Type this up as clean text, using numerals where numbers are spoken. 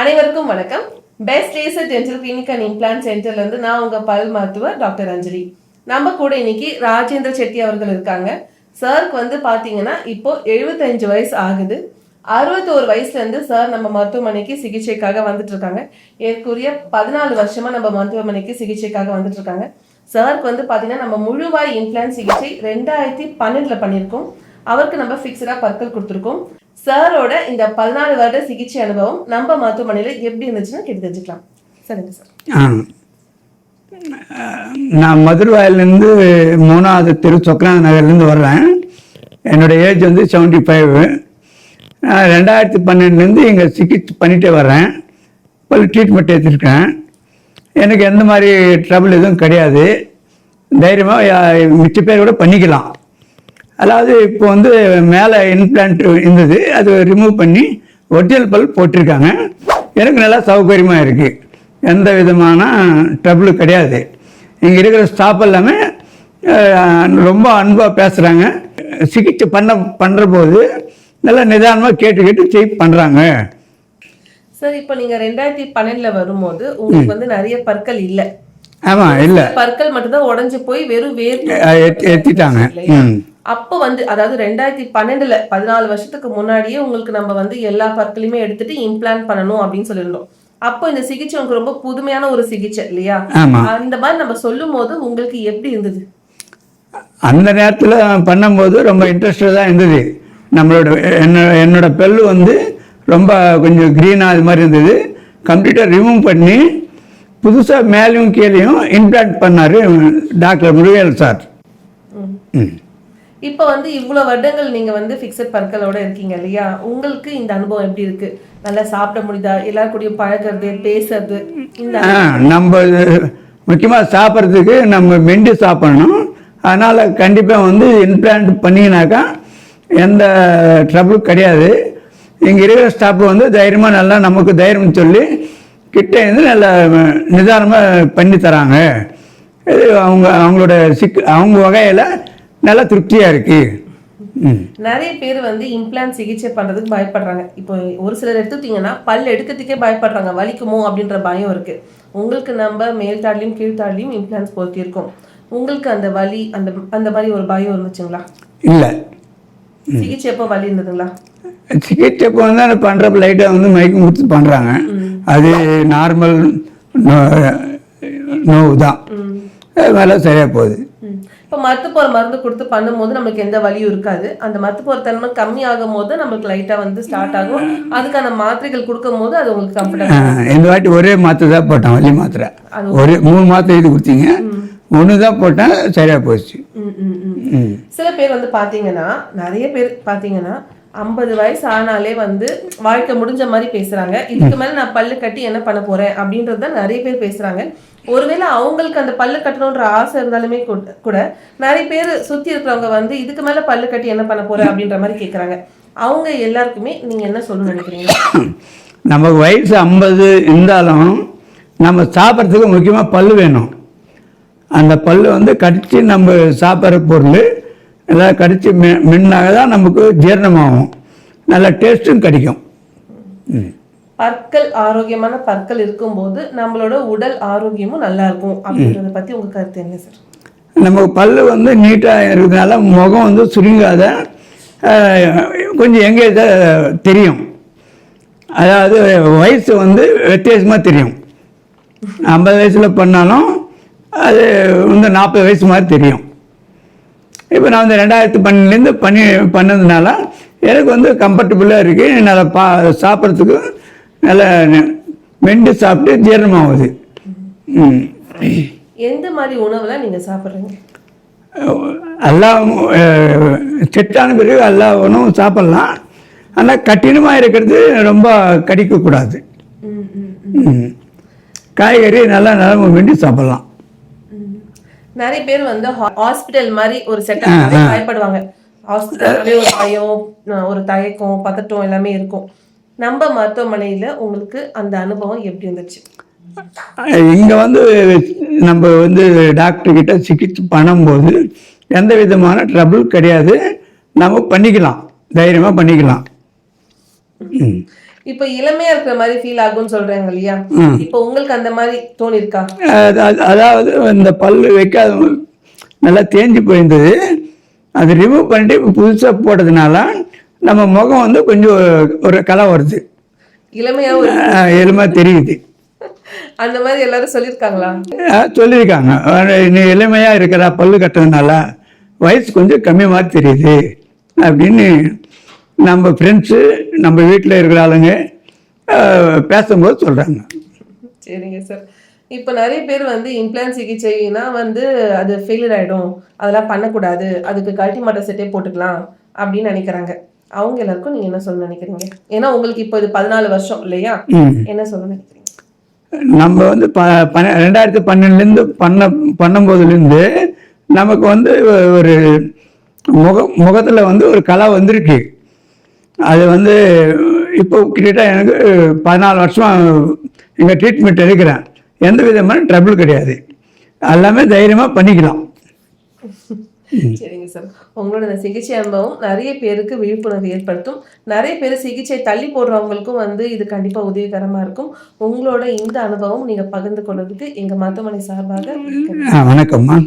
அனைவருக்கும் வணக்கம். Best laser dental clinic and implant சென்டர்ல இருந்து நான் உங்க பல் மருத்துவர் டாக்டர் அஞ்சலி. நம்ம கூட இன்னைக்கு ராஜேந்திர செட்டி அவர்கள் இருக்காங்க. சாருக்கு வந்து பாத்தீங்கன்னா இப்போ 75 வயசு ஆகுது. 61 வயசுல இருந்து சார் நம்ம மருத்துவமனைக்கு சிகிச்சைக்காக வந்துட்டு இருக்காங்க. ஏற்குரிய 14 வருஷமா நம்ம மருத்துவமனைக்கு சிகிச்சைக்காக வந்துட்டு இருக்காங்க. சாருக்கு வந்து பாத்தீங்கன்னா நம்ம முழுவாய் இம்ப்ளான்ட் சிகிச்சை 2012 பண்ணியிருக்கோம். அவருக்கு நம்ம ஃபிக்ஸடா பற்கள் கொடுத்துருக்கோம். சாரோட இந்த 14 வருட சிகிச்சை அனுபவம் நம்ம மருத்துவமனையில எப்படி இருந்துச்சுன்னு கேட்டு தெரிஞ்சுக்கலாம். சரிங்க சார். நான் மதுரவாயிலேருந்து 3வது தெரு சொக்கநாத நகர்லேருந்து வர்றேன். என்னோடய ஏஜ் வந்து 75. 2012 இங்கே சிகிச்சை பண்ணிகிட்டே வர்றேன். பல் ட்ரீட்மெண்ட் எடுத்துருக்கேன். எனக்கு எந்த மாதிரி ட்ரபிள் எதுவும் கிடையாது. தைரியமாக மிச்ச பேர் கூட பண்ணிக்கலாம். அதாவது இப்போ வந்து மேலே இம்ப்ளான்ட் இருந்தது, அது ரிமூவ் பண்ணி ஒரிஜினல் பல் போட்டிருக்காங்க. எனக்கு நல்லா சௌகரியமாக இருக்குது. எந்த விதமான ட்ரபிளும் கிடையாது. இங்கே இருக்கிற ஸ்டாஃப் எல்லாமே ரொம்ப அன்பாக பேசுகிறாங்க. சிகிச்சை பண்ணுற போது நல்லா நிதானமாக கேட்டு செக் பண்ணுறாங்க. சார், இப்போ நீங்கள் 2012 வரும்போது உங்களுக்கு வந்து நிறைய பற்கள் இல்லை. ஆமாம், இல்லை, பற்கள் மட்டும்தான் உடஞ்சி போய் வெறும் ஏற்றிட்டாங்க. அப்போ வந்து அதாவது 2012 14 வருஷத்துக்கு முன்னாடியே உங்களுக்கு நம்ம வந்து எல்லா பற்களையுமே எடுத்துட்டு இம்ப்ளான்ட் பண்ணணும் அப்படின்னு சொல்லியிருந்தோம். அப்போ இந்த சிகிச்சை உங்களுக்கு ரொம்ப புதுமையான ஒரு சிகிச்சை இல்லையா? அந்த மாதிரி நம்ம சொல்லும் போது உங்களுக்கு எப்படி இருந்தது? அந்த நேரத்தில் பண்ணும்போது ரொம்ப இன்ட்ரெஸ்டாக தான் இருந்தது. என்னோட பல்லு வந்து ரொம்ப கொஞ்சம் க்ரீனாக அது மாதிரி இருந்தது. கம்ப்ளீட்டாக ரிமூவ் பண்ணி புதுசாக மேலேயும் கீழேயும் இம்ப்ளான்ட் பண்ணார் டாக்டர் முருகேல் சார். இப்போ வந்து இவ்வளவு வருடங்கள் நீங்க வந்து ஃபிக்ஸட் பற்களோட இருக்கீங்க இல்லையா? உங்களுக்கு இந்த அனுபவம் எப்படி இருக்கு? நல்லா சாப்பிட முடியுதா? எல்லாரும் கூடயும் பழகிறது, பேசுறது? நம்ம முக்கியமாக சாப்பிட்றதுக்கு நம்ம மெண்டு சாப்பிடணும். அதனால் கண்டிப்பாக வந்து இம்ப்ளான்ட் பண்ணிங்கனாக்கா எந்த ட்ரபிளும் கிடையாது. இங்கே இருக்கிற ஸ்டாஃப் வந்து தைரியமாக நல்லா நமக்கு தைரியம் சொல்லி கிட்டே இருந்து நல்லா நிதானமாக பண்ணி தராங்க. இது அவங்களோட அவங்க வகையில் நல்லா திருப்தியாக இருக்கு. நிறைய பேர் வந்து இம்ப்ளான்ட் சிகிச்சை பண்ணுறதுக்கு பயப்படுறாங்க. இப்போ ஒரு சிலர் எடுத்துக்கிட்டிங்கன்னா பல் எடுக்கிறதுக்கே பயப்படுறாங்க, வலிக்குமோ அப்படின்ற பயம் இருக்கு. உங்களுக்கு நம்ம மேல்தாட்லையும் கீழ்த்தாட்லையும் இம்ப்ளான்ட்ஸ் பொருத்தியிருக்கோம். உங்களுக்கு அந்த வலி அந்த மாதிரி ஒரு பயம் இருந்துச்சுங்களா? இல்லை. சிகிச்சை எப்போ வலி இருந்ததுங்களா? சிகிச்சை இப்போ வந்து அந்த பண்ணுறப்ப லைட்டாக வந்து மயக்கம் கொடுத்து பண்ணுறாங்க. அது நார்மல் நோவு தான், வேலை சரியாக போகுது. இப்போ மருத்துவ மருந்து கொடுத்து பண்ணும்போது நமக்கு எந்த வலியும் இருக்காது. அந்த மருத்துவ தன்மை கம்மி ஆகும் போது நமக்கு லைட்டாக வந்து ஸ்டார்ட் ஆகும். அதுக்கான மாத்திரைகள் கொடுக்கும் போது அது உங்களுக்கு கம்ஃபர்டபுள். இந்த வாட்டி ஒரே மாத்திரை தான் போட்டேன், வலி மாத்திரை. ஒரு 3 மாத்திரை இது கொடுத்தீங்க, 1 தான் போட்டேன், சரியாக போச்சு. சில பேர் வந்து பார்த்தீங்கன்னா, நிறைய பேர் பார்த்தீங்கன்னா 50 வயசு ஆனாலே வந்து வாழ்க்கை முடிஞ்ச மாதிரி பேசுறாங்க. இதுக்கு மேல நான் பல்லு கட்டி என்ன பண்ண போறேன் அப்படின்றத நிறைய பேர் பேசுறாங்க. ஒருவேளை அவங்களுக்கு அந்த பல்லு கட்டணுன்ற ஆசை இருந்தாலுமே கூட நிறைய பேர் சுத்தி இருக்கிறவங்க வந்து இதுக்கு மேல பல்லு கட்டி என்ன பண்ண போற அப்படின்ற மாதிரி கேட்கறாங்க. அவங்க எல்லாருக்குமே நீங்க என்ன சொல்லணும்னு நினைக்கிறீங்க? நமக்கு வயசு 50 இருந்தாலும் நம்ம சாப்பிட்றதுக்கு முக்கியமாக பல்லு வேணும். அந்த பல்லு வந்து கடிச்சு நம்ம சாப்பிட்ற பொருள் எல்லாம் கடிச்சு மின்னாக தான் நமக்கு ஜீரணமாகும், நல்ல டேஸ்ட்டும் கிடைக்கும். பற்கள் ஆரோக்கியமான பற்கள் இருக்கும்போது நம்மளோட உடல் ஆரோக்கியமும் நல்லா இருக்கும் அப்படின்றத பத்தி உங்க கருத்து என்ன சார்? நம்ம பல்லு வந்து நீட்டாக இருக்கிறதுனால முகம் வந்து சுருங்காத கொஞ்சம் எங்கேஜாக தெரியும். அதாவது வயசு வந்து வித்தியாசமாக தெரியும். 50 வயசில் பண்ணாலும் அது வந்து 40 வயசு மாதிரி தெரியும். இப்போ நான் வந்து 2012 பண்ணதுனால எனக்கு வந்து கம்ஃபர்டபுளாக இருக்குது. நல்லா சாப்பிட்றதுக்கு நல்லா மெண்டு சாப்பிட்டு ஜீரணமாகுது. எந்த மாதிரி உணவுலாம் நீங்கள் சாப்பிட்றீங்க? எல்லாம் செட்டான பிறகு எல்லா உணவும் சாப்பிட்லாம். ஆனால் கடினமாக இருக்கிறது ரொம்ப கடிக்கக்கூடாது. காய்கறி நல்லா நல்லா மெண்டு சாப்பிட்லாம். நிறைய பேர் வந்து ஹாஸ்பிட்டல் மாதிரி ஒரு செட்டப் பயப்படுவாங்க. ஹாஸ்பிட்டல்லே ஒரு பயம், ஒரு தயக்கம், பதட்டம் எல்லாமே இருக்கும். நம்ம மருத்துவமனையில் உங்களுக்கு அந்த அனுபவம் எப்படி இருந்துச்சு? இங்கே வந்து நம்ம வந்து டாக்டர்கிட்ட சிகிச்சை பண்ணும்போது எந்த விதமான ட்ரபிள் கிடையாது. நம்ம பண்ணிக்கலாம், தைரியமாக பண்ணிக்கலாம். இப்ப இளமையா இருக்கிற மாதிரி ஃபீல் ஆகும்னு சொல்றாங்க இல்லையா? இப்ப உங்களுக்கு அந்த மாதிரி தோணிருக்கா? அதாவது இந்த பல்லு வைக்காத நல்லா தேஞ்சு போயிருந்தது, அது ரிமூவ் பண்ணிட்டு இப்போ புதுசாக போட்டதுனால நம்ம முகம் வந்து கொஞ்சம் ஒரு கலை வருது, இளமையாவும் இருக்கு. எளிமையாக தெரியுது. அந்த மாதிரி எல்லாரும் சொல்லியிருக்காங்களா? சொல்லியிருக்காங்க, நீ எளிமையாக இருக்கிறா பல்லு கட்டுறதுனால வயசு கொஞ்சம் கம்மி மாதிரி தெரியுது அப்படின்னு நம்ம ஃப்ரெண்ட்ஸு நம்ம வீட்டில் இருக்கிற ஆளுங்க பேசும்போது சொல்கிறாங்க. சரிங்க சார். இப்போ நிறைய பேர் வந்து இம்ப்ளான்ட் சிகிச்சைனா வந்து அது ஃபெயிலியர் ஆகிடும், அதெல்லாம் பண்ணக்கூடாது, அதுக்கு கழட்டி மாட்ட செட்டே போட்டுக்கலாம் அப்படின்னு நினைக்கிறாங்க. அவங்க எல்லாருக்கும் நீங்கள் என்ன சொல்ல நினைக்கிறீங்க? ஏன்னா உங்களுக்கு இப்போ இது 14 வருஷம் இல்லையா? என்ன சொல்ல நினைக்கிறீங்க? நம்ம வந்து 2012 பண்ணும்போதுலேருந்து நமக்கு வந்து ஒரு முகத்தில் வந்து ஒரு கலை வந்திருக்கு. அது வந்து இப்போ கிட்டத்தட்ட எனக்கு 14 வருஷம் எங்கள் ட்ரீட்மெண்ட் எடுக்கிறேன். எந்த விதமான ட்ரபிள் கிடையாது, எல்லாமே தைரியமாக பண்ணிக்கலாம். சரிங்க சார். உங்களோட இந்த சிகிச்சை அனுபவம் நிறைய பேருக்கு விழிப்புணர்வு ஏற்படுத்தும். நிறைய பேர் சிகிச்சை தள்ளி போடுறவங்களுக்கும் வந்து இது கண்டிப்பாக உதவிகரமாக இருக்கும். உங்களோட இந்த அனுபவம் நீங்கள் பகிர்ந்து கொள்வதற்கு எங்கள் மருத்துவமனை சார்பாக வணக்கம்மா.